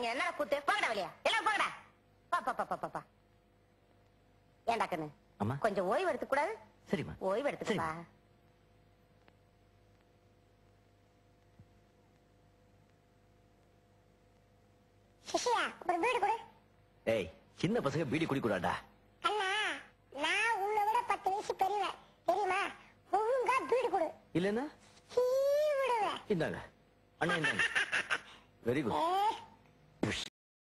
என்ன கூத்து போங்கடா வெளியே எல்லாம் போங்கடா பாப்பா ஏண்டா கண்ணு கொஞ்சம் ஓய்வு எடுத்துக்க கூடாது? சரிம்மா ஓய்வு எடுத்துக்கப்பா. சிஷியா ஒரு பீடி கொடு. ஏய் சின்ன பசங்க பீடி குடிக்கூடாடா. அண்ணா நான் உன்னை விட 10 வயசு பெரியவன் தெரியுமா? ஒழுங்கா பீடி கொடு. இல்லன்னா விடுவேன். இந்தாங்க அண்ணா இந்தாங்க. Very good.